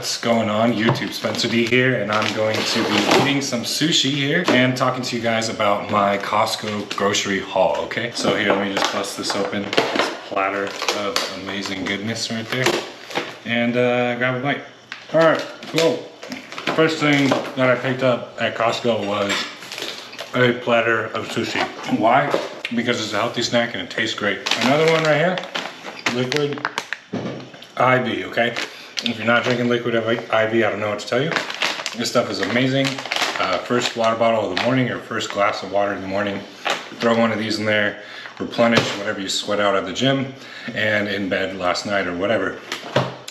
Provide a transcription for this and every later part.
What's going on YouTube? Spencer D here, and I'm going to be eating some sushi here and talking to you guys about my Costco grocery haul, okay? So here, let me just bust this open, this platter of amazing goodness right there, and grab a bite. All right, cool. First thing that I picked up at Costco was a platter of sushi. Why? Because it's a healthy snack and it tastes great. Another one right here, liquid IV, okay? If you're not drinking liquid IV, I don't know what to tell you. This stuff is amazing. First water bottle of the morning or first glass of water in the morning. Throw one of these in there, replenish whatever you sweat out at the gym and in bed last night or whatever.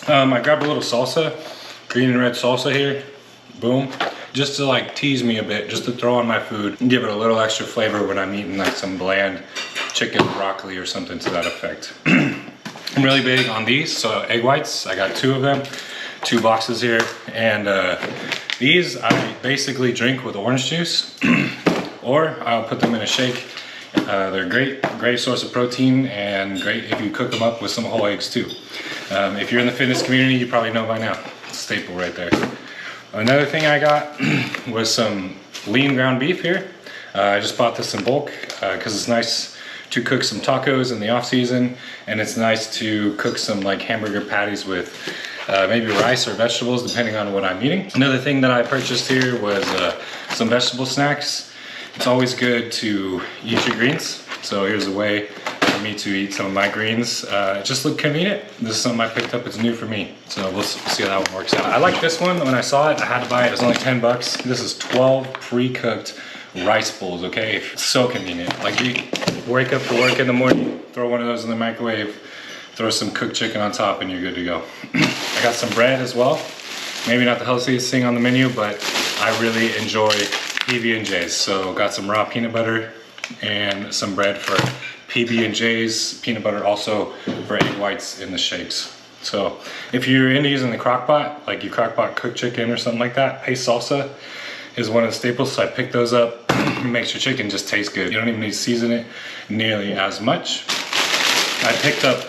I grabbed a little salsa, green and red salsa here, boom. Just to like tease me a bit, just to throw on my food and give it a little extra flavor when I'm eating like some bland chicken broccoli or something to that effect. I'm really big on these, so egg whites. I got 2 of them, 2 boxes here, and these I basically drink with orange juice, or I'll put them in a shake. They're great source of protein, and great if you cook them up with some whole eggs too. If you're in the fitness community, you probably know by now. It's a staple right there. Another thing I got was some lean ground beef here. I just bought this in bulk because it's nice to cook some tacos in the off season, and it's nice to cook some like hamburger patties with maybe rice or vegetables depending on what I'm eating. Another thing that I purchased here was some vegetable snacks. It's always good to eat your greens, so here's a way for me to eat some of my greens. It just looked convenient. This is something I picked up, it's new for me, so we'll see how that one works out. I like this one. When I saw it, I had to buy it. It was only 10 bucks. This is 12 pre-cooked rice bowls, okay? It's so convenient. Like you wake up to work in the morning, throw one of those in the microwave, throw some cooked chicken on top, and you're good to go. I got some bread as well. Maybe not the healthiest thing on the menu, but I really enjoy PB&Js. So got some raw peanut butter and some bread for PB&Js, peanut butter also for egg whites in the shakes. So if you're into using the crock pot, like you crock pot cooked chicken or something like that, paste salsa is one of the staples, so I picked those up. It makes your chicken just taste good. You don't even need to season it nearly as much. I picked up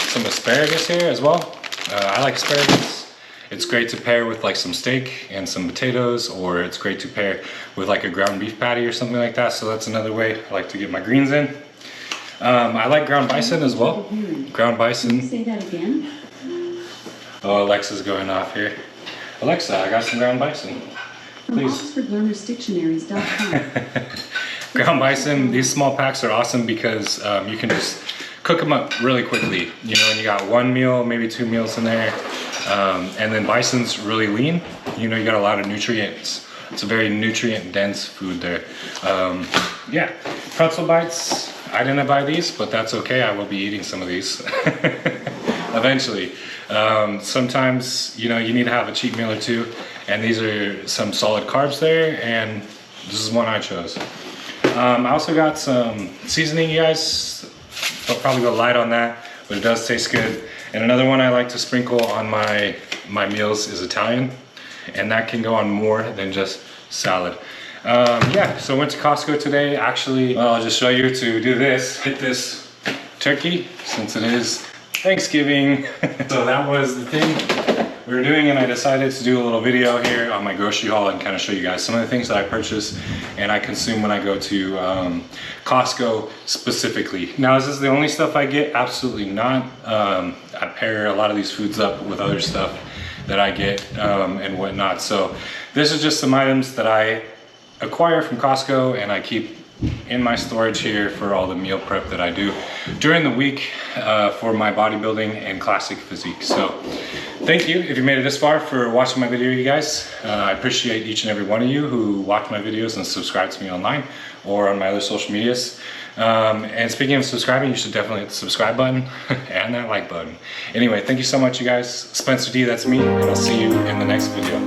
some asparagus here as well. I like asparagus. It's great to pair with like some steak and some potatoes, or it's great to pair with like a ground beef patty or something like that. So that's another way I like to get my greens in. I like ground bison as well. Ground bison. Can you say that again? Oh, Alexa's going off here. Alexa, I got some ground bison. From OxfordLearnersDictionaries.com. Ground bison, these small packs are awesome because you can just cook them up really quickly. You know, and you got 1 meal, maybe 2 meals in there. And then bison's really lean. You know, you got a lot of nutrients. It's a very nutrient dense food there. Yeah, pretzel bites. I didn't buy these, but that's okay. I will be eating some of these eventually. Sometimes, you know, you need to have a cheat meal or two, and these are some solid carbs there, and this is one I chose. I also got some seasoning, you guys. I'll probably go light on that, but it does taste good. And another one I like to sprinkle on my meals is Italian, and that can go on more than just salad. Yeah, so I went to Costco today. Actually, I'll just show you to do this. Hit this turkey, since it is Thanksgiving. So that was the thing we were doing, and I decided to do a little video here on my grocery haul and kind of show you guys some of the things that I purchase and I consume when I go to Costco specifically. Now, is this the only stuff I get? Absolutely not. I pair a lot of these foods up with other stuff that I get and whatnot. So this is just some items that I acquire from Costco and I keep in my storage here for all the meal prep that I do during the week for my bodybuilding and classic physique. So thank you if you made it this far for watching my video, you guys. I appreciate each and every one of you who watch my videos and subscribe to me online or on my other social medias. And speaking of subscribing, you should definitely hit the subscribe button and that like button. Anyway, thank you so much, you guys. Spencer D, that's me, and I'll see you in the next video.